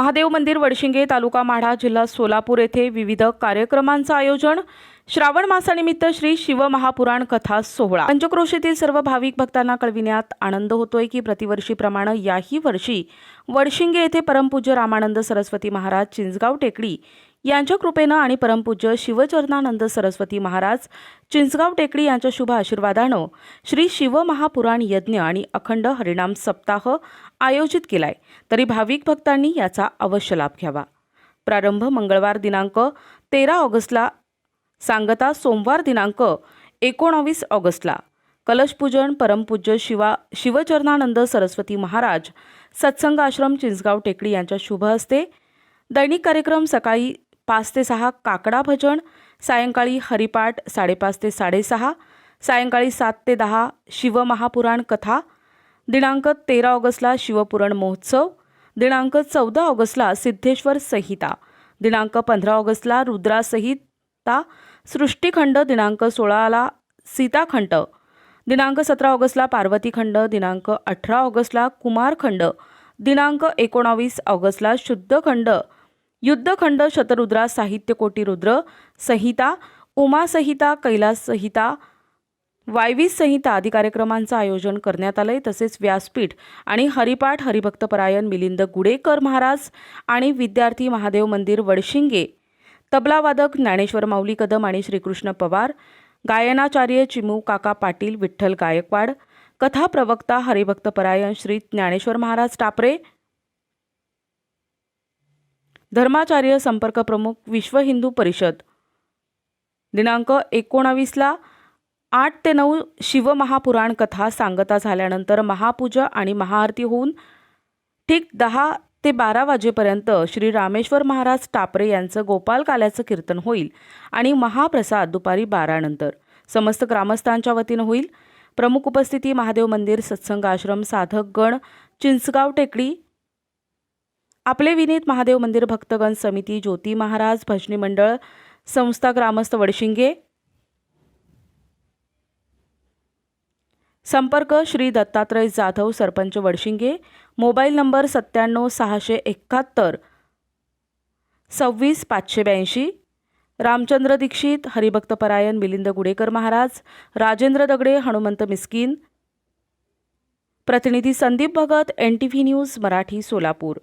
महादेव मंदिर वडशिंगे तालुका माढा जिल्हा सोलापूर येथे विविध कार्यक्रमांचं आयोजन। श्रावण मासानिमित्त श्री शिवमहापुराण कथा सोहळा। पंचक्रोशीतील सर्व भाविक भक्तांना कळविण्यात आनंद होतोय की प्रतिवर्षीप्रमाणे याही वर्षी वडशिंगे येथे परमपूज्य रामानंद सरस्वती महाराज चिंचगाव टेकडी यांच्या कृपेने आणि परमपूज्य शिवचरणानंद सरस्वती महाराज चिंचगाव टेकडी यांच्या शुभ आशीर्वादाने श्री शिवमहापुराण यज्ञ आणि अखंड हरिनाम सप्ताह आयोजित केलाय, तरी भाविक भक्तांनी याचा अवश्य लाभ घ्यावा। प्रारंभ मंगळवार दिनांक 13 ऑगस्टला, सांगता सोमवार दिनांक 19 ऑगस्टला। कलशपूजन परमपूज्य शिवचरणानंद सरस्वती महाराज सत्संग आश्रम चिंचगाव टेकडी यांच्या शुभ हस्ते। दैनिक कार्यक्रम सकाळी 5 ते 6 काकडा भजन, सायंकाळी हरिपाठ 5:30 ते 6:30, सायंकाळी 7 ते 10 शिवमहापुराण कथा। दिनांक 13 ऑगस्टला शिवपुराण महोत्सव, दिनांक 14 ऑगस्टला सिद्धेश्वर संहिता, दिनांक 15 ऑगस्टला रुद्रा संहिता सृष्टीखंड, दिनांक 16ला सीताखंड, दिनांक 17 ऑगस्टला पार्वतीखंड, दिनांक 18 ऑगस्टला कुमारखंड, दिनांक 19 ऑगस्टला शुद्धखंड, युद्धखंड, शतरुद्रा साहित्यकोटी रुद्र संहिता, उमा संहिता, कैलास संहिता, वायवी संहिता आदी कार्यक्रमांचं आयोजन करण्यात आलंय। तसेच व्यासपीठ आणि हरिपाठ हरिभक्तपरायण मिलिंद गुडेकर महाराज आणि विद्यार्थी महादेव मंदिर वडशिंगे, तबलावादक ज्ञानेश्वर माऊली कदम आणि श्रीकृष्ण पवार, गायनाचार्य चिमू काका पाटील, विठ्ठल गायकवाड, कथा प्रवक्ता हरिभक्तपरायण श्री ज्ञानेश्वर महाराज टापरे, धर्माचार्य संपर्क प्रमुख विश्व हिंदू परिषद। दिनांक 19ला 8 ते 9 शिवमहापुराण कथा सांगता झाल्यानंतर महापूजा आणि महाआरती होऊन ठीक 10 ते 12 वाजेपर्यंत श्री रामेश्वर महाराज टापरे यांचं गोपाल काल्याचं कीर्तन होईल आणि महाप्रसाद दुपारी 12 नंतर समस्त ग्रामस्थांच्या वतीनं होईल। प्रमुख उपस्थिती महादेव मंदिर सत्संग आश्रम साधक गण चिंचगाव टेकडी, आपले विनीत महादेव मंदिर भक्तगण समिती ज्योती महाराज भजनी मंडळ संस्था ग्रामस्थ वडशिंगे। संपर्क श्री दत्तात्रय जाधव सरपंच वडशिंगे, मोबाईल नंबर 97 671 26 582, रामचंद्र दीक्षित हरिभक्तपरायण मिलिंद गुडेकर महाराज, राजेंद्र दगडे हनुमंत मिस्किन। प्रतिनिधी संदीप भगत, NTV न्यूज मराठी सोलापूर।